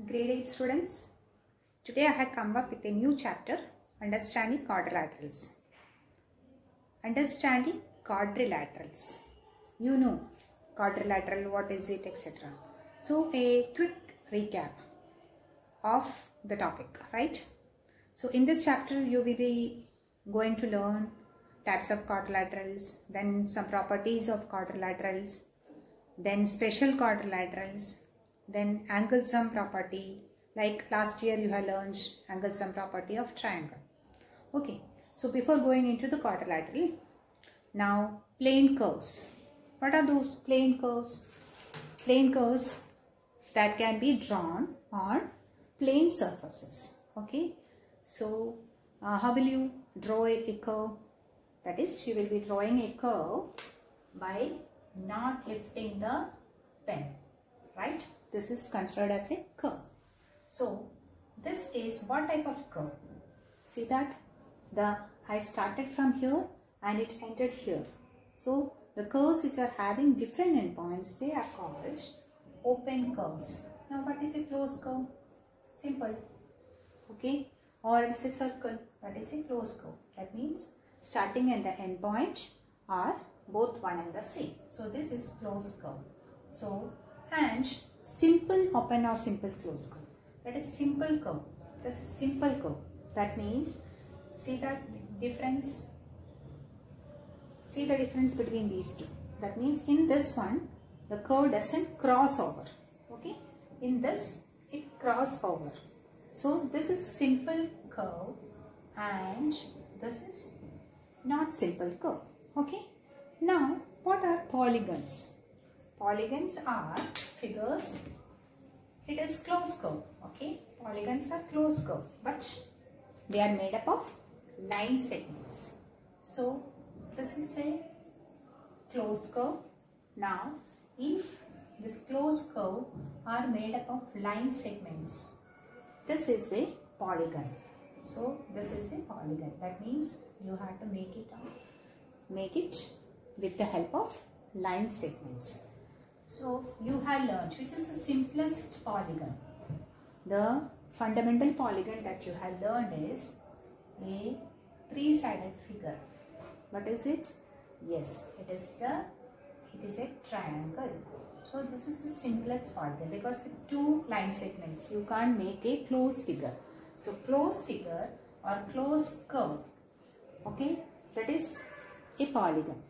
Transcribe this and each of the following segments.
Grade 8 students, today I have come up with a new chapter, Understanding Quadrilaterals. Understanding quadrilaterals. You know quadrilateral, what is it, etc. So a quick recap of the topic, right? So in this chapter you will be going to learn types of quadrilaterals, then some properties of quadrilaterals, then special quadrilaterals, then angle sum property. Like last year you have learned angle sum property of triangle. Okay, so before going into the quadrilateral, now plane curves. What are those plane curves? Plane curves that can be drawn on plane surfaces. Okay, so how will you draw a curve? That is, you will be drawing a curve by not lifting the pen, right? This is considered as a curve. So this is what type of curve? See that I started from here and it ended here. So the curves which are having different endpoints, they are called open curves. Now what is a closed curve? Simple. Okay, or it's a circle. That is a closed curve. That means starting and the end point are both one and the same. So this is closed curve. So, and simple open or simple closed curve. That is simple curve. This is simple curve. That means, see that difference. See the difference between these two. That means in this one, the curve doesn't cross over. Okay. In this, it cross over. So this is simple curve and this is not simple curve. Okay. Now, what are polygons? Polygons are figures. It is closed curve. Okay. Polygons are closed curve, but they are made up of line segments. So this is a closed curve. Now, if this closed curve are made up of line segments, this is a polygon. So this is a polygon. That means you have to make it with the help of line segments. So you have learned which is the simplest polygon. The fundamental polygon that you have learned is a three-sided figure. What is it? Yes, it is a triangle. So this is the simplest polygon because with two line segments you can't make a closed figure. So closed figure or closed curve, okay, that is a polygon.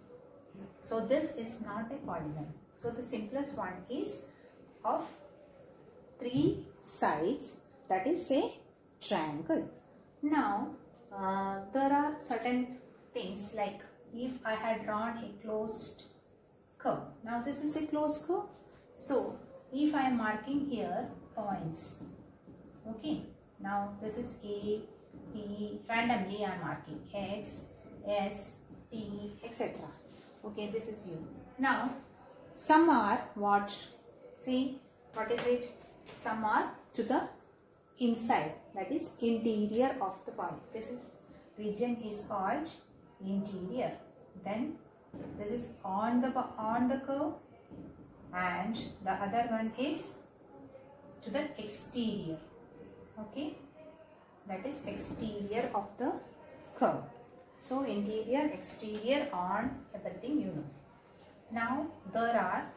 So this is not a polygon. So the simplest one is of three sides, that is a triangle. Now there are certain things like if I had drawn a closed curve. Now this is a closed curve. So if I am marking here points, okay. Now this is A, P, randomly I am marking X, S, T, etc. Okay, this is U. Now some are what? See, what is it? Some are to the inside, that is interior of the body. This is region is called interior. Then this is on the curve and the other one is to the exterior. Okay, that is exterior of the curve. So interior, exterior, on, everything you know. Now there are,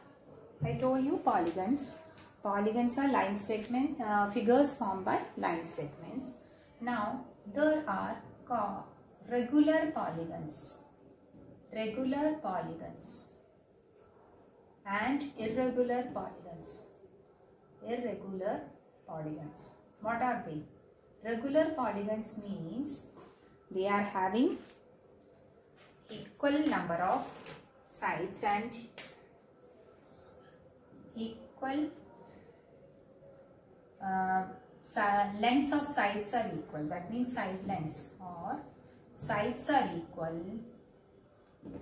I told you, polygons. Polygons are line segment figures formed by line segments. Now there are regular polygons and irregular polygons. What are they? Regular polygons means they are having equal number of sides and equal lengths of sides are equal. That means side lengths or sides are equal.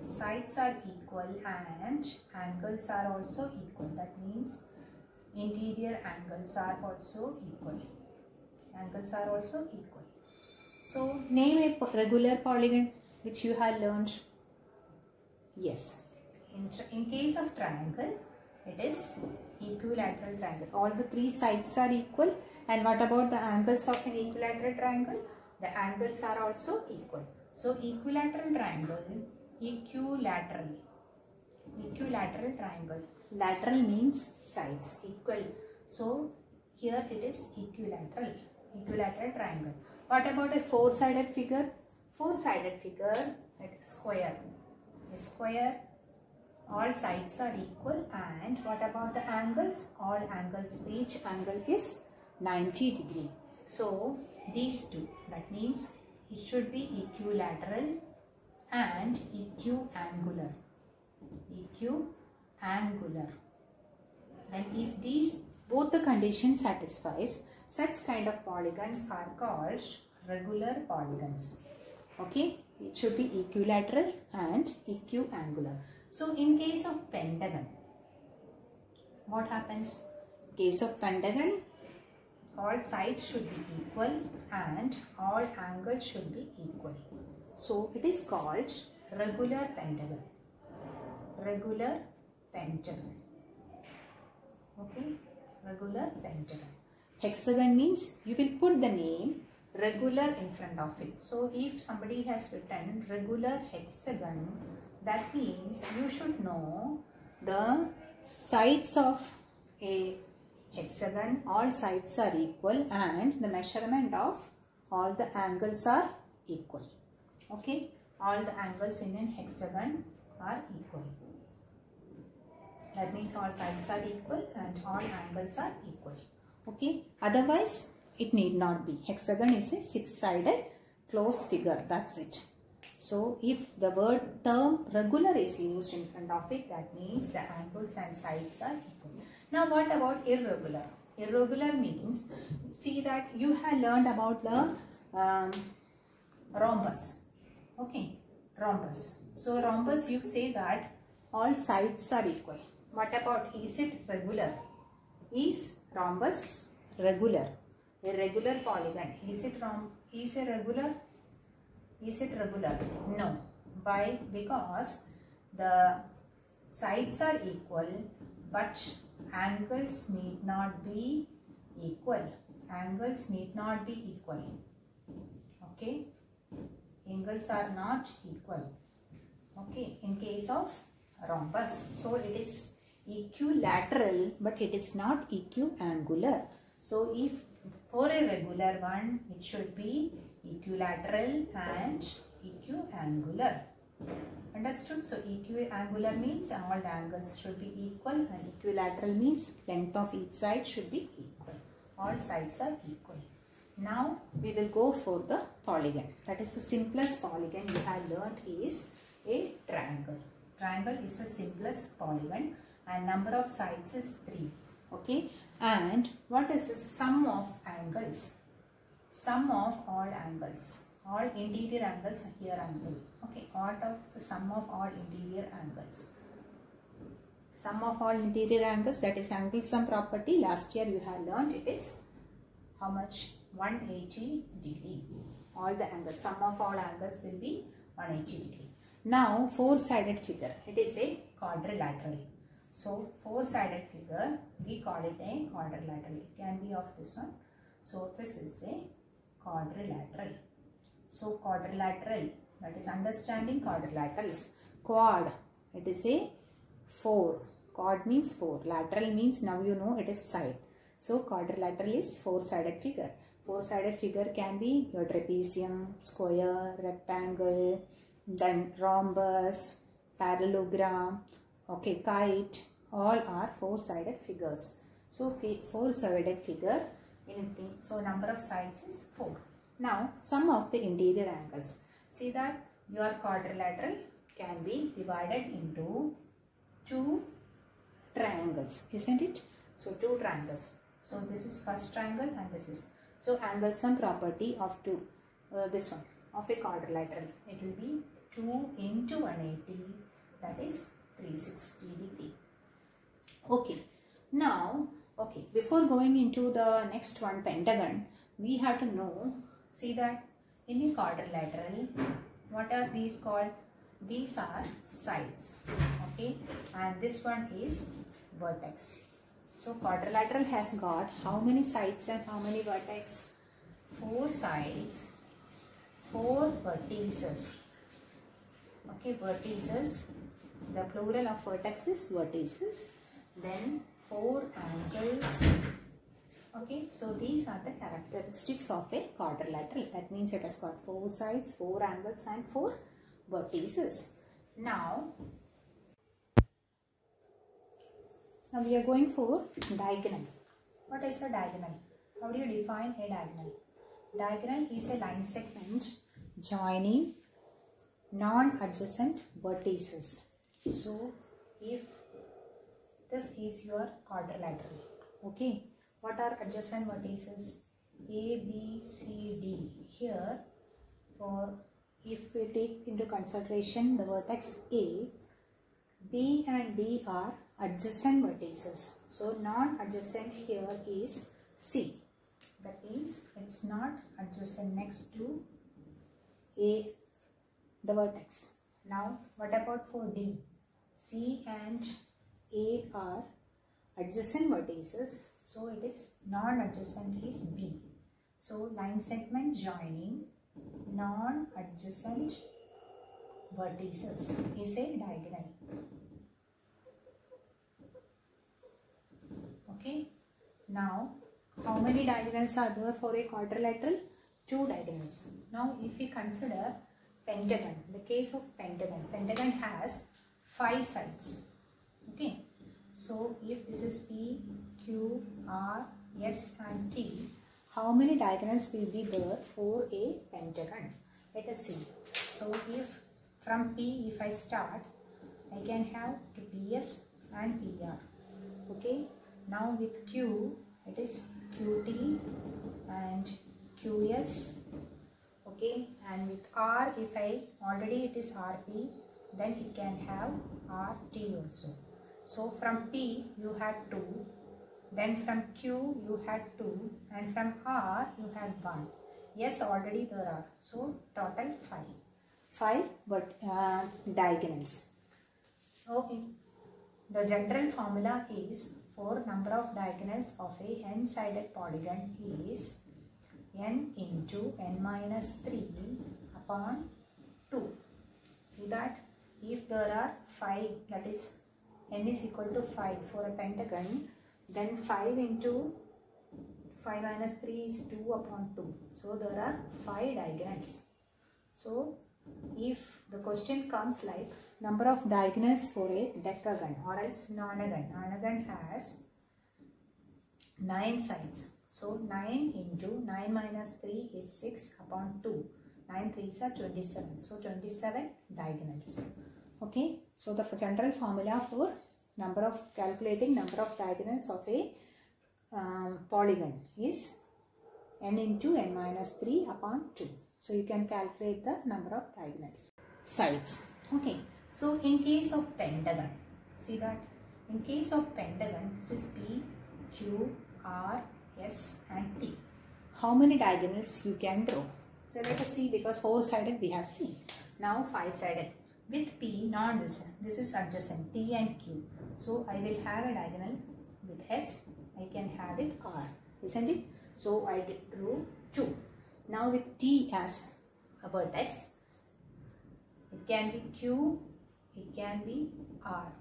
Sides are equal and angles are also equal. That means interior angles are also equal. So name a regular polygon which you have learned. Yes, in case of triangle, it is equilateral triangle. All the three sides are equal. And what about the angles of an equilateral triangle? The angles are also equal. So equilateral triangle, equilateral triangle. Lateral means sides, equal. So here it is equilateral triangle. What about a four-sided figure? Four-sided figure, square. A square, all sides are equal. And what about the angles? All angles, each angle is 90 degree. So these two, that means it should be equilateral and equiangular. And if these both the conditions satisfies, such kind of polygons are called regular polygons. Okay, it should be equilateral and equiangular. So in case of pentagon, what happens? In case of pentagon, all sides should be equal and all angles should be equal. So it is called regular pentagon. Regular pentagon. Okay, regular pentagon. Hexagon means you will put the name regular in front of it. So if somebody has written regular hexagon, that means you should know the sides of a hexagon, all sides are equal and the measurement of all the angles are equal. Okay, all the angles in an hexagon are equal. That means all sides are equal and all angles are equal. Okay, otherwise it need not be. Hexagon is a six-sided closed figure, that's it. So if the word term regular is used in front of it, that means the angles and sides are equal. Now what about irregular? Irregular means, see that you have learned about the rhombus. Okay, rhombus. So rhombus, you say that all sides are equal. What about, is it regular? Is rhombus regular? A regular polygon. Is it regular? Is it regular? No. Why? Because the sides are equal, but angles need not be equal. Angles need not be equal. Okay? Angles are not equal. Okay? In case of rhombus. So it is equilateral, but it is not equiangular. So if for a regular one, it should be equilateral and equiangular. Understood? So equiangular means all the angles should be equal, and equilateral means length of each side should be equal. All sides are equal. Now we will go for the polygon. That is the simplest polygon you have learnt is a triangle. Triangle is the simplest polygon and number of sides is 3. Okay. And what is the sum of angles? Sum of all angles. All interior angles are here angle. Okay. What is the sum of all interior angles? Sum of all interior angles, that is angle sum property. Last year you have learned it is how much? 180 degree. All the angles. Sum of all angles will be 180 degree. Now four-sided figure. It is a quadrilateral. So four-sided figure, we call it a quadrilateral. It can be of this one. So this is a quadrilateral. So quadrilateral, that is understanding quadrilaterals. Quad, it is a 4. Quad means 4. Lateral means now you know it is side. So quadrilateral is four-sided figure. Four-sided figure can be your trapezium, square, rectangle, then rhombus, parallelogram, okay, kite, all are four-sided figures. So four-sided figure, anything. So number of sides is 4. Now sum of the interior angles. See that your quadrilateral can be divided into 2 triangles, isn't it? So 2 triangles. So this is first triangle and this is. So angle sum property of this one of a quadrilateral. It will be 2 into 180, that is 360 degree. Okay. Now, okay, before going into the next one, pentagon, we have to know, see that in a quadrilateral, what are these called? These are sides. Okay. And this one is vertex. So quadrilateral has got how many sides and how many vertex? 4 sides, 4 vertices. Okay, vertices. The plural of vertex is vertices. Then 4 angles. Okay, so these are the characteristics of a quadrilateral. That means it has got 4 sides, 4 angles and 4 vertices. Now we are going for diagonal. What is a diagonal? How do you define a diagonal? Diagonal is a line segment joining non-adjacent vertices. So if this is your quadrilateral, okay, what are adjacent vertices? A, B, C, D. Here, for if we take into consideration the vertex A, B and D are adjacent vertices. So non-adjacent here is C. That means it's not adjacent next to A, the vertex. Now what about for D? C and A are adjacent vertices. So it is non-adjacent is B. So line segment joining non-adjacent vertices is a diagonal. Okay. Now how many diagonals are there for a quadrilateral? 2 diagonals. Now if we consider pentagon, the case of pentagon has 5 sides. Okay. So if this is P, Q, R, S and T, how many diagonals will be there for a pentagon? Let us see. So if from P, if I start, I can have to PS and PR. Okay. Now with Q, it is QT and QS. Okay. And with R, if I already it is RP, then it can have RT also. So from P you had 2, then from Q you had 2, and from R you had 1. Yes, already there are. So total 5. 5 diagonals. So the general formula is for number of diagonals of a n-sided polygon is n into n minus 3 upon 2. See that if there are 5, that is n is equal to 5 for a pentagon, then 5 into 5 minus 3 is 2 upon 2. So there are 5 diagonals. So if the question comes like number of diagonals for a decagon or else nonagon. Nonagon has 9 sides. So 9 into 9 minus 3 is 6 upon 2. 9 3s are 27. So 27 diagonals. Okay. So the general formula for calculating number of diagonals of a polygon is n into n minus 3 upon 2. So you can calculate the number of diagonals. Sides. Okay. So in case of pentagon, see that in case of pentagon, this is P, Q, R, S and T. How many diagonals you can draw? So let us see, because 4-sided we have seen. Now 5-sided. With P non-adjacent, this is adjacent, T and Q. So I will have a diagonal with S, I can have it R, isn't it? So I drew 2. Now with T as a vertex, it can be Q, it can be R.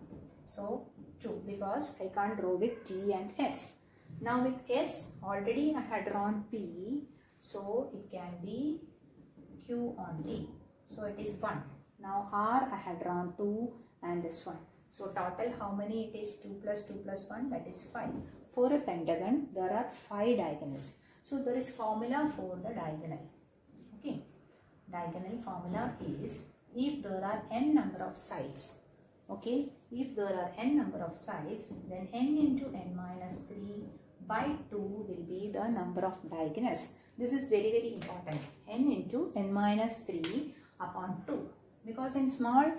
So 2, because I can't draw with T and S. Now with S, already I had drawn P, so it can be Q on T. So it is 1. Now R I had drawn 2 and this one. So total how many it is? 2 plus 2 plus 1, that is 5. For a pentagon there are 5 diagonals. So there is formula for the diagonal. Okay. Diagonal formula is if there are n number of sides. Okay. If there are n number of sides, then n into n minus 3 by 2 will be the number of diagonals. This is very, very important. N into n minus 3 upon 2. Because in small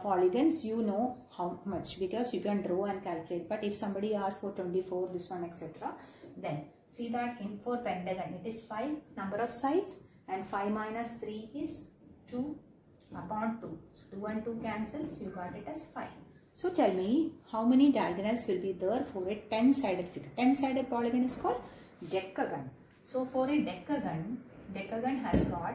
polygons you know how much, because you can draw and calculate. But if somebody asks for 24, this one, etc., then see that in for pentagon it is 5 number of sides and 5 minus 3 is 2 upon 2. So 2 and 2 cancels, you got it as 5. So tell me how many diagonals will be there for a 10-sided figure. 10-sided polygon is called decagon. So for a decagon has got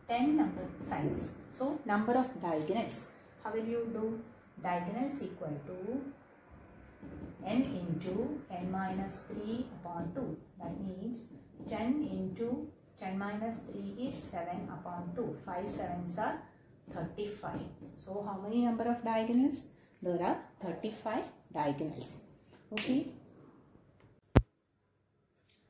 10 number sides. So number of diagonals. How will you do? Diagonals equal to n into n minus 3 upon 2. That means 10 into 10 minus 3 is 7 upon 2. 5 sevens are 35. So how many number of diagonals? There are 35 diagonals. Okay.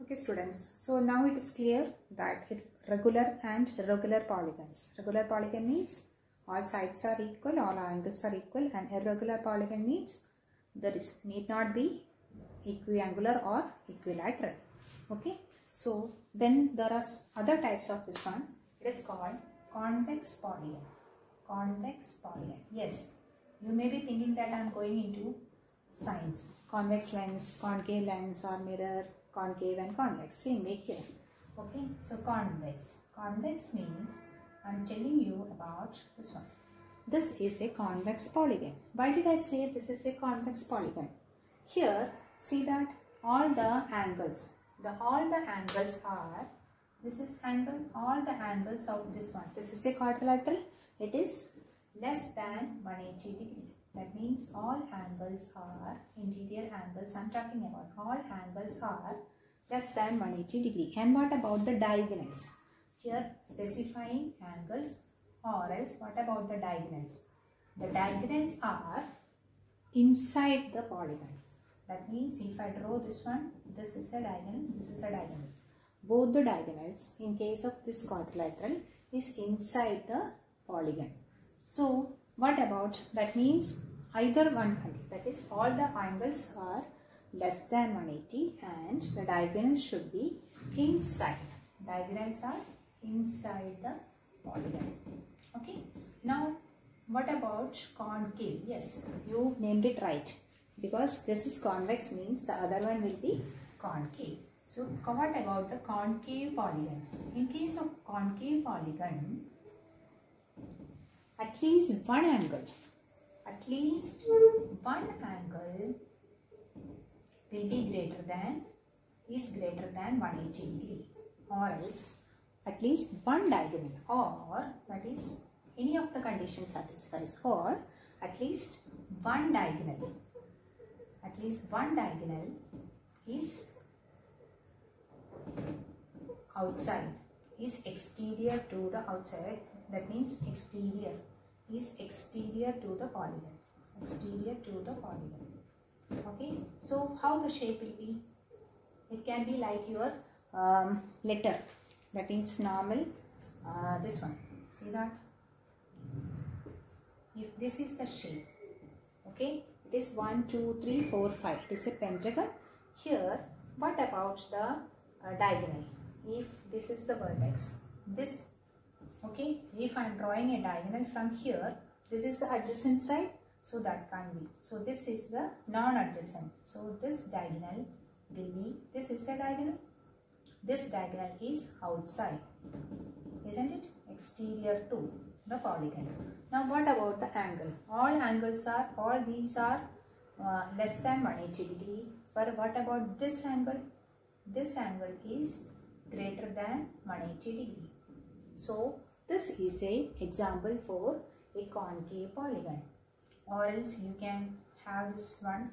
Okay students, so now it is clear that regular and irregular polygons. Regular polygon means all sides are equal, all angles are equal, and irregular polygon means there is need not be equiangular or equilateral. Okay, so then there are other types of this one. It is called convex polygon. Convex polygon. Yes, you may be thinking that I am going into science. Convex lens, concave lens, or mirror, concave and convex. Same way here. Okay, so convex. Convex means I am telling you about this one. This is a convex polygon. Why did I say this is a convex polygon? Here, see that all the angles. All the angles are, this is angle, all the angles of this one. This is a quadrilateral. It is less than 180 degree. That means all angles are, interior angles I am talking about, all angles are less than 180 degree. And what about the diagonals? Here specifying angles, or else what about the diagonals? The diagonals are inside the polygon. That means if I draw this one, this is a diagonal, this is a diagonal. Both the diagonals in case of this quadrilateral is inside the polygon. So what about, that means either one, that is all the angles are less than 180 and the diagonals should be inside. Diagonals are inside the polygon. Okay. Now what about concave? Yes, you named it right, because this is convex means the other one will be concave. So what about the concave polygons? In case of concave polygon, at least one angle will be greater than 180 degree, or else at least one diagonal, or that is any of the conditions satisfies, or at least one diagonal is outside, is exterior to the outside. That means exterior to the polygon. Okay, so how the shape will be? It can be like your letter. That means normal. This one. See that? If this is the shape, okay, it is 1, 2, 3, 4, 5. It is a pentagon. Here, what about the diagonal? If this is the vertex, this, okay, if I am drawing a diagonal from here, this is the adjacent side, so that can't be. So this is the non-adjacent. So this diagonal will be, this is a diagonal. This diagonal is outside, isn't it? Exterior to the polygon. Now what about the angle? All these are less than 180 degree. But what about this angle? This angle is greater than 180 degree. So this is a example for a concave polygon. Or else you can have this one.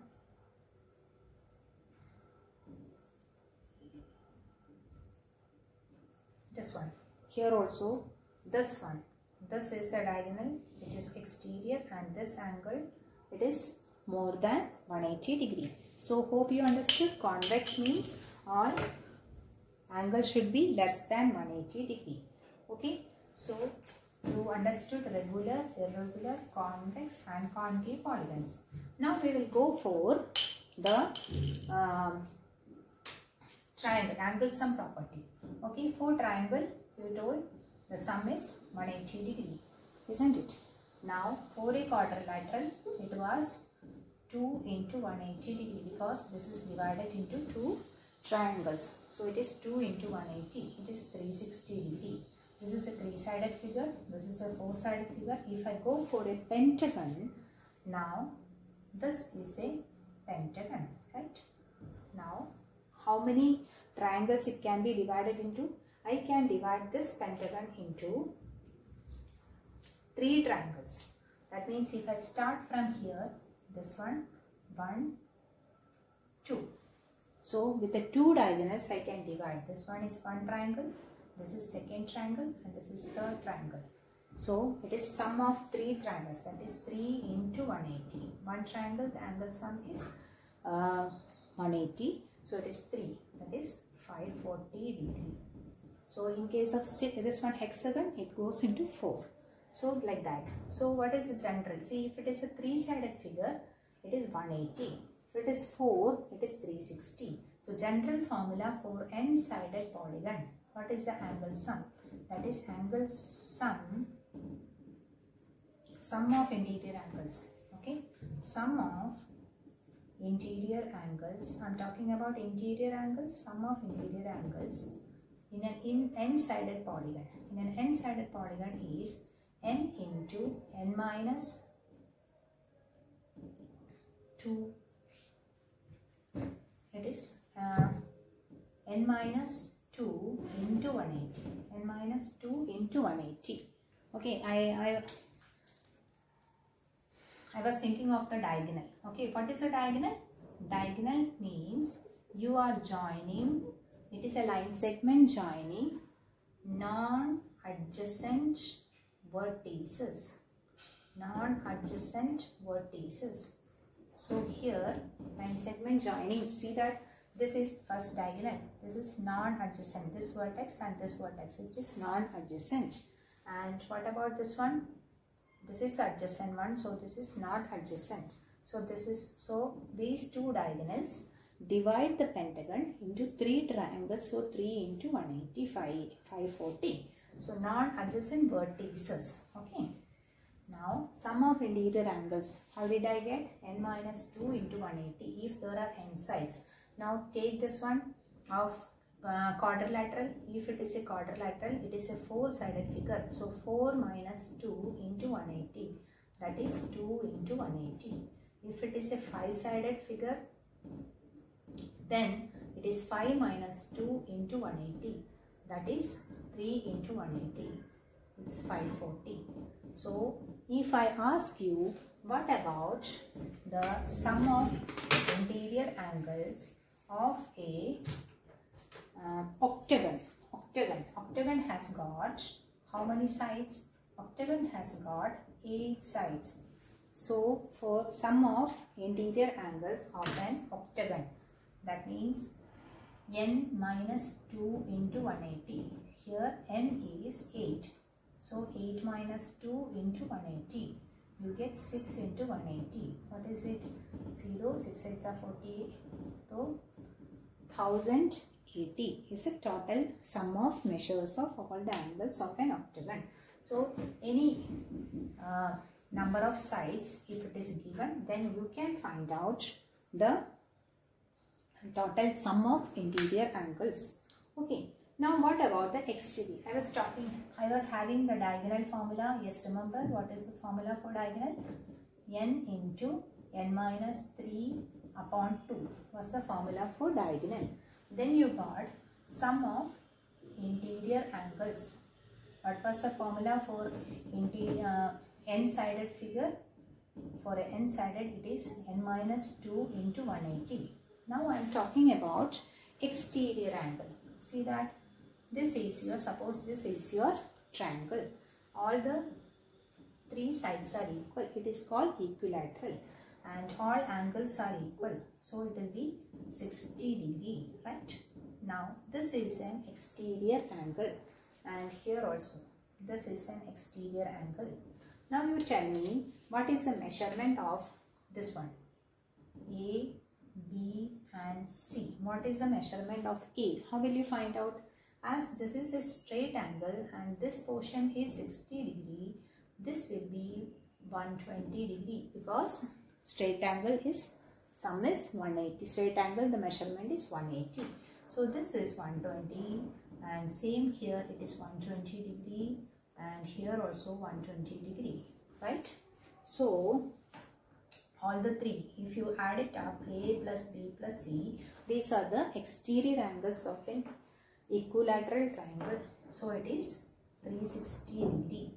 This one. Here also this one. This is a diagonal which is exterior, and this angle, it is more than 180 degree. So hope you understood. Convex means all angle should be less than 180 degree. Okay. So you understood regular, irregular, convex and concave polygons. Now we will go for the triangle, angle sum property. Okay, for triangle you told the sum is 180 degree, isn't it? Now for a quadrilateral it was 2 into 180 degree, because this is divided into two triangles. So it is 2 into 180, it is 360 degree. This is a 3-sided figure, this is a 4-sided figure. If I go for a pentagon, now This is a pentagon, right? Now, how many triangles it can be divided into? I can divide this pentagon into 3 triangles. That means if I start from here, this one, 1, 2. So with the 2 diagonals, I can divide. This one is 1 triangle, this is 2nd triangle, and this is 3rd triangle. So it is sum of 3 triangles, that is 3 into 180. 1 triangle, the angle sum is 180. So it is 3, that is 540 degree. So in case of this one hexagon, it goes into 4. So like that. So what is the general? See, if it is a 3-sided figure, it is 180. If it is 4, it is 360. So general formula for n-sided polygon. What is the angle sum? That is angle sum of interior angles. Okay, sum of interior angles. I'm talking about interior angles. Sum of interior angles in an n-sided polygon. In an n-sided polygon is n into n minus 2. It is n minus 2 into 180. N minus 2 into 180. Okay, I was thinking of the diagonal. Okay, what is a diagonal? Diagonal means you are joining, it is a line segment joining non-adjacent vertices. Non-adjacent vertices. So here, line segment joining, see that this is first diagonal. This is non-adjacent. This vertex and this vertex, it is non-adjacent. And what about this one? This is adjacent one, so this is not adjacent. So this is, so these 2 diagonals divide the pentagon into 3 triangles. So 3 into 180, 540. So non-adjacent vertices. Okay. Now sum of interior angles. How did I get? N minus 2 into 180 if there are n sides. Now take this one of quadrilateral. If it is a quadrilateral, it is a 4-sided figure. So 4 minus 2 into 180, that is 2 into 180. If it is a 5-sided figure, then it is 5 minus 2 into 180, that is 3 into 180. It's 540. So if I ask you, what about the sum of interior angles of a octagon? Octagon has got how many sides? Octagon has got 8 sides. So for sum of interior angles of an octagon, that means n minus 2 into 180. Here n is 8. So 8 minus 2 into 180. You get 6 into 180. What is it? 0, 6 8s are 48. So 1080 is the total sum of measures of all the angles of an octagon. So any number of sides, if it is given, then you can find out the total sum of interior angles. Okay. Now what about the exterior? I was having the diagonal formula. Yes, remember what is the formula for diagonal? N into n minus 3 upon 2 was the formula for diagonal. Then you got sum of interior angles. What was the formula for n-sided figure? For an n-sided, it is n minus 2 into 180. Now I am talking about exterior angle. See that this is your, suppose this is your triangle. All the 3 sides are equal. It is called equilateral and all angles are equal. So it will be 60 degree, right? Now this is an exterior angle and here also this is an exterior angle. Now you tell me what is the measurement of this one? A, B and C. What is the measurement of A? How will you find out? As this is a straight angle and this portion is 60 degree, this will be 120 degree because straight angle is, sum is 180. Straight angle, the measurement is 180. So this is 120 and same here it is 120 degree and here also 120 degree, right? So all the three, if you add it up, A plus B plus C, these are the exterior angles of an equilateral triangle. So it is 360 degree.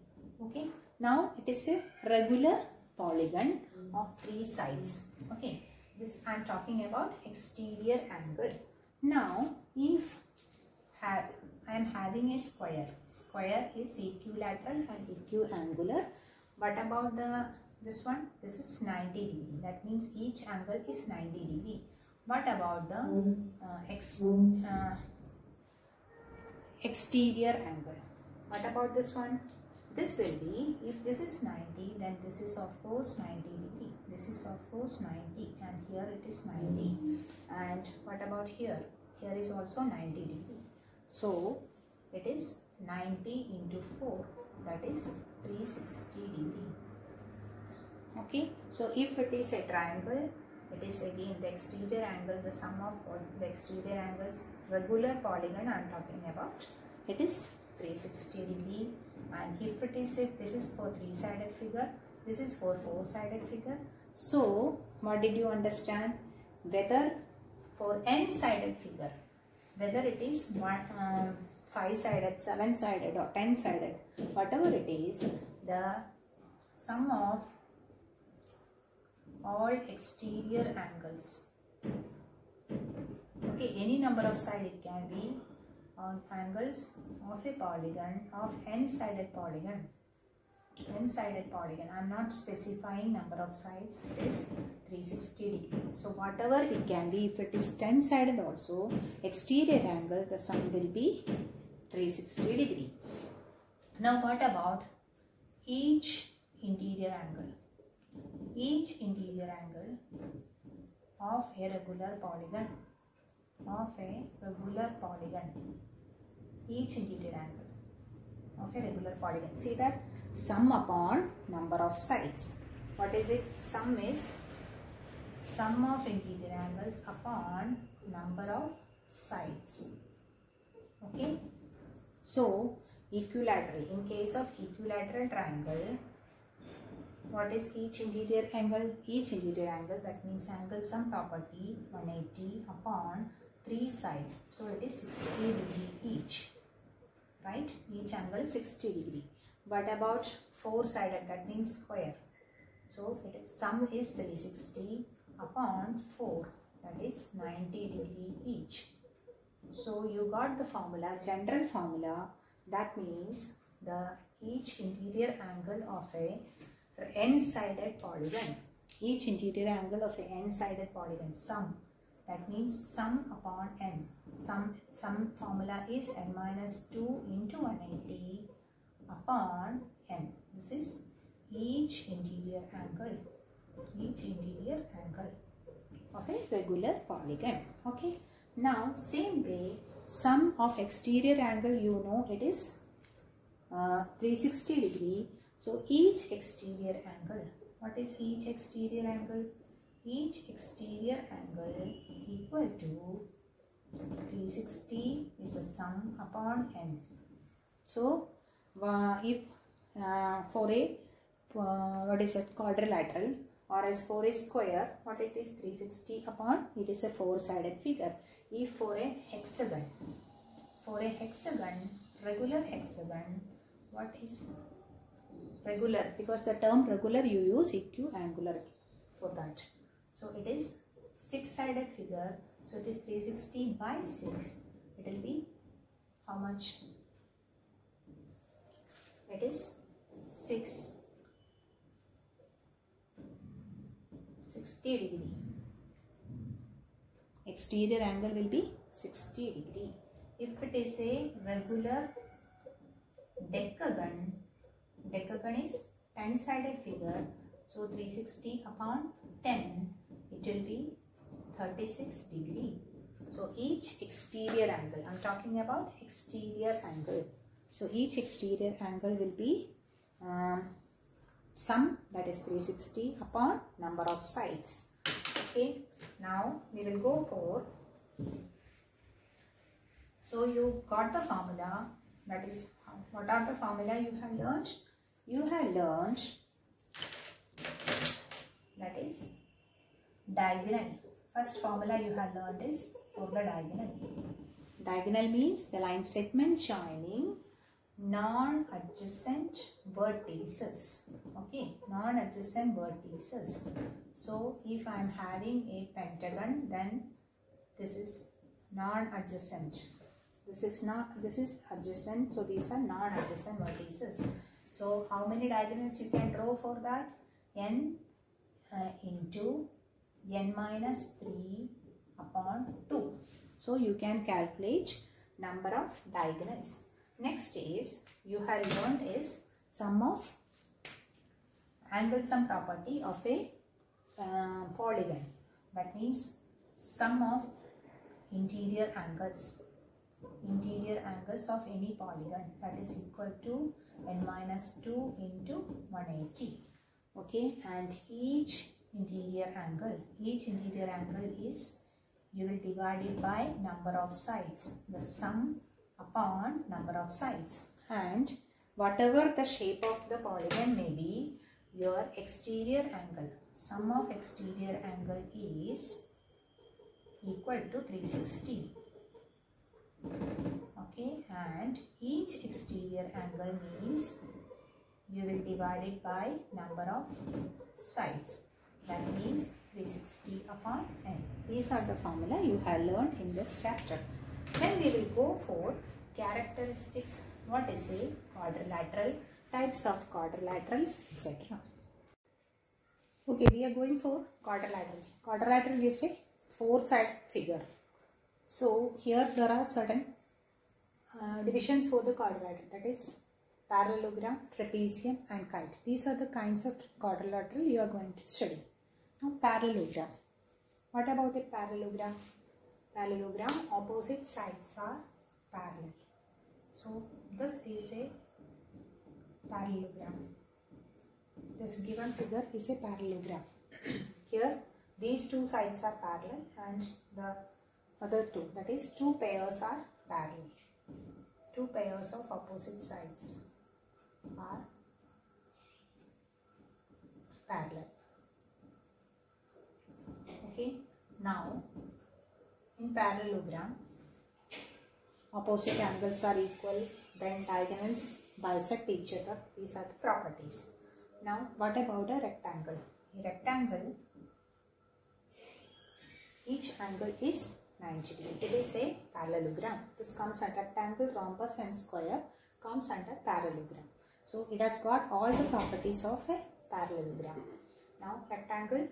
Okay. Now it is a regular polygon of three sides. Okay. This I am talking about exterior angle. Now if I am having a square. Square is equilateral and equiangular. What about this one? This is 90 degree. That means each angle is 90 degree. What about the exterior angle? What about this one? This will be, if this is 90, then this is of course 90 degree. This is of course 90 and here it is 90. And what about here? Here is also 90 degree. So it is 90 into 4, that is 360 degree. Okay, so if it is a triangle, it is again the exterior angle, the sum of all the exterior angles, regular polygon I am talking about, it is 360 degree. And if it is, if this is for three-sided figure, this is for four-sided figure. So what did you understand? Whether for n-sided figure, whether it is one, 5-sided, 7-sided or 10-sided, whatever it is, the sum of all exterior angles, okay, any number of sides it can be, on angles of a polygon of n-sided polygon. N-sided polygon, I am not specifying number of sides, it is 360 degree. So whatever it can be, if it is 10-sided also, exterior angle, the sum will be 360 degree. Now what about each interior angle? Each interior angle of a regular polygon, each interior angle of a regular polygon. See that? Sum upon number of sides. What is it? Sum is sum of interior angles upon number of sides. Okay. So equilateral. In case of equilateral triangle, what is each interior angle? Each interior angle, that means angle sum property 180 upon 3 sides. So it is 60 degree each. Right? Each angle 60 degree. What about 4-sided? That means square. So it is, sum is 360 upon 4. That is 90 degree each. So you got the formula, general formula. That means the each interior angle of a n-sided polygon. Each interior angle of a n-sided polygon. Sum. That means sum upon n. Sum formula is n minus 2 into 180 upon n. This is each interior angle. Each interior angle of a regular polygon. Okay. Now same way, sum of exterior angle, you know it is 360 degree. So each exterior angle, what is each exterior angle? Each exterior angle equal to 360 is the sum upon n. So if for a what is it, quadrilateral, or as for a square, what it is, 360 upon, it is a 4-sided figure. If for a hexagon, regular hexagon, what is regular? Because the term regular you use equiangular for that. So it is 6-sided figure. So it is 360 by 6. It will be how much? It is 60 degree. Exterior angle will be 60 degree. If it is a regular decagon is 10-sided figure. So 360 upon 10, it will be 36 degree. So each exterior angle, I am talking about exterior angle. So each exterior angle will be sum, that is 360 upon number of sides. Okay. Now we will go for, so you got the formula, that is, what are the formula you have learned? You have learned, that is diagonal. First formula you have learned is for the diagonal. Diagonal means the line segment joining non-adjacent vertices. Okay, non-adjacent vertices. So if I am having a pentagon, then this is non-adjacent. This is adjacent. So these are non-adjacent vertices. So how many diagonals you can draw for that? N into n minus 3 upon 2. So you can calculate number of diagonals. Next is you have learned is sum of angle sum property of a polygon. That means sum of interior angles of any polygon, that is equal to n minus 2 into 180. Okay, and each interior angle is, you will divide it by number of sides, the sum upon number of sides, and whatever the shape of the polygon may be, your exterior angle, sum of exterior angle is equal to 360. Okay, and each exterior angle means you will divide it by number of sides, that means 360 upon n. These are the formula you have learned in this chapter. Then we will go for characteristics. What is a quadrilateral, types of quadrilaterals, etc. Okay, we are going for quadrilateral. Quadrilateral is a four-side figure. So here there are certain divisions for the quadrilateral, that is parallelogram, trapezium and kite. These are the kinds of quadrilateral you are going to study. Now parallelogram. What about a parallelogram? Parallelogram, opposite sides are parallel. So this is a parallelogram. This given figure is a parallelogram. Here these two sides are parallel and the other two, that is two pairs are parallel. Two pairs of opposite sides are parallel. Okay, now in parallelogram, opposite angles are equal, then diagonals bisect each other. These are the properties. Now what about a rectangle? A rectangle, each angle is 90 degrees. It is a parallelogram. This comes under rectangle, rhombus and square comes under parallelogram. So it has got all the properties of a parallelogram. Now rectangle,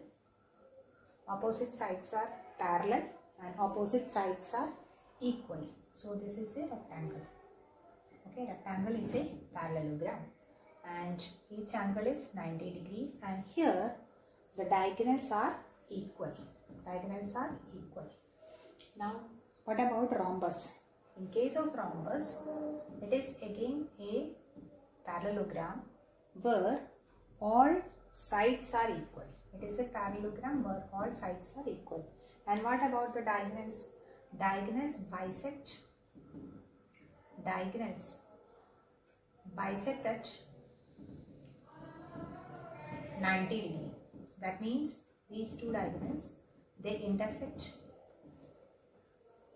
opposite sides are parallel and opposite sides are equal. So this is a rectangle. Okay, rectangle is a parallelogram and each angle is 90 degree, and here the diagonals are equal. Diagonals are equal. Now what about rhombus? In case of rhombus, it is again a parallelogram where all sides are equal. It is a parallelogram where all sides are equal. And what about the diagonals? Diagonals bisect at 90 degree. So that means these two diagonals, they intersect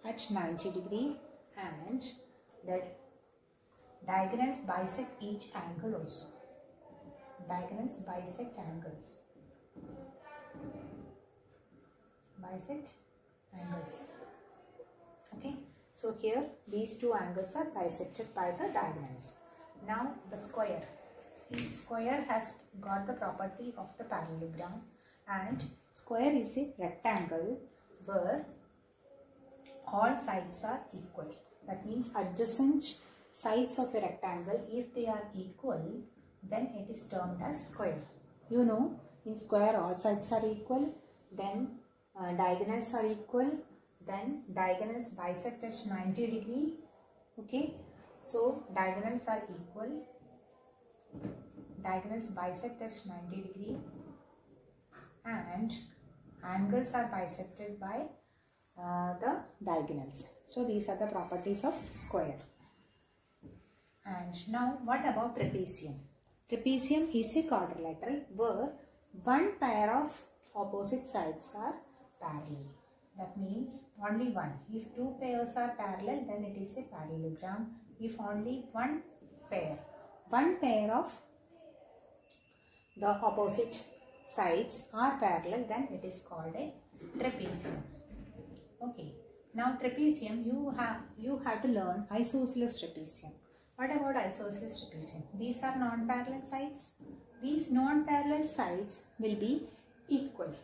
at 90 degree, and that diagonals bisect each angle also. Diagonals bisect angles. Bisect angles. Okay. So here these two angles are bisected by the diagonals. Now the square. See, square has got the property of the parallelogram, and square is a rectangle where all sides are equal. That means adjacent sides of a rectangle, if they are equal, then it is termed as square. You know, in square all sides are equal, then diagonals are equal, then diagonals bisect at 90 degree. Okay, so diagonals are equal, diagonals bisect at 90 degree, and angles are bisected by the diagonals. So these are the properties of square. And now what about trapezium? Trapezium is a quadrilateral where one pair of opposite sides are parallel. That means only one. If two pairs are parallel, then it is a parallelogram. If only one pair of the opposite sides are parallel, then it is called a trapezium. Okay. Now trapezium, you have to learn isosceles trapezium. What about isosceles trapezium? These are non-parallel sides. These non-parallel sides will be equal.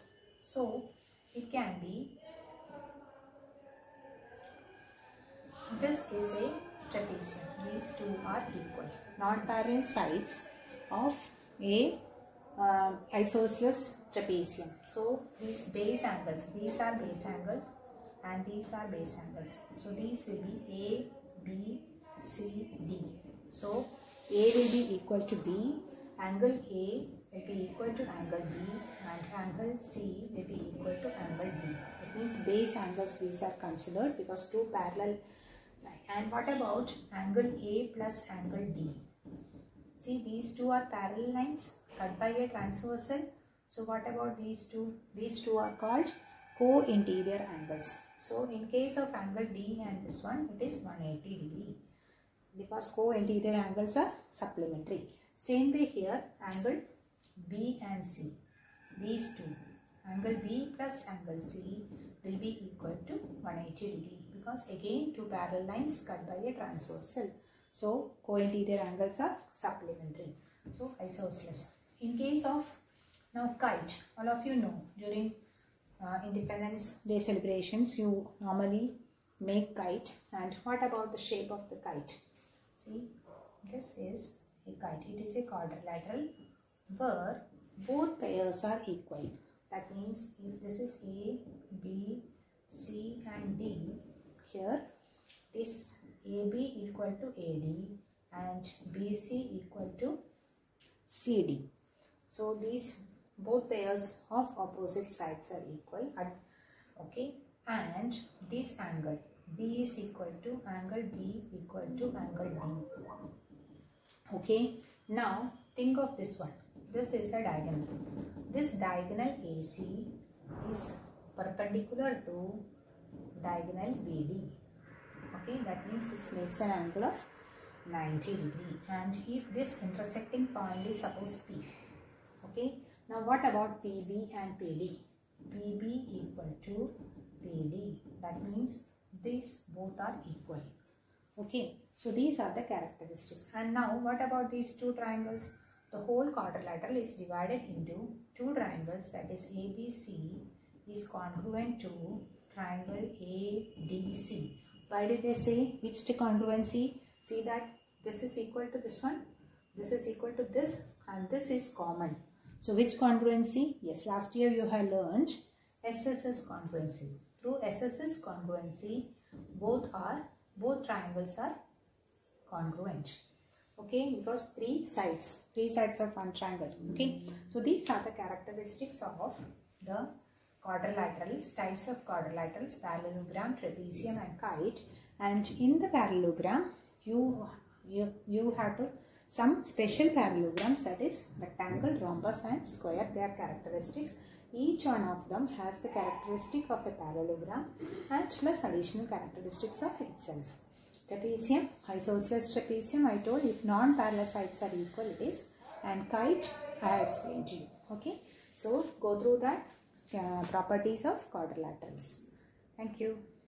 So it can be, this is a trapezium. These two are equal. Non-parallel sides of a isosceles trapezium. So these base angles, these are base angles and these are base angles. So these will be A, B, C, D. So A will be equal to B, angle A will be equal to angle B, and angle C will be equal to angle D. It means base angles these are considered because two parallel. And what about angle A plus angle D? See, these two are parallel lines cut by a transversal. So what about these two? These two are called co-interior angles. So in case of angle D and this one, it is 180 degree because co-interior angles are supplementary. Same way here, angle B and C. These two, angle B plus angle C will be equal to 180 degree because again two parallel lines cut by a transversal. So co-interior angles are supplementary. So isosceles. In case of now kite, all of you know during Independence Day celebrations you normally make kite. And what about the shape of the kite? See, this is a kite. It is a quadrilateral where both pairs are equal. That means if this is A, B, C and D, here this AB equal to AD and BC equal to CD. So these both pairs of opposite sides are equal. Okay, and this angle B is equal to angle B equal to angle D. Okay, now think of this one. This is a diagonal. This diagonal AC is perpendicular to diagonal BD. Okay, that means this makes an angle of 90 degree. And if this intersecting point is suppose P. Okay, now what about PB and PD? PB equal to PD. That means these both are equal. Okay, so these are the characteristics. And now what about these two triangles? The whole quadrilateral is divided into two triangles, that is ABC is congruent to triangle ADC. Why did they say which congruency? See that this is equal to this one, this is equal to this, and this is common. So which congruency? Yes, last year you have learned SSS congruency. Through SSS congruency, both triangles are congruent. Okay, because three sides of one triangle. Okay, so these are the characteristics of the quadrilaterals, types of quadrilaterals: parallelogram, trapezium and kite. And in the parallelogram, you have to some special parallelograms, that is rectangle, rhombus and square. Their characteristics, each one of them has the characteristic of a parallelogram and plus additional characteristics of itself. Trapezium, isosceles trapezium, I told if non-parallel sides are equal it is, and kite I have explained to you. Okay, so go through that properties of quadrilaterals. Thank you.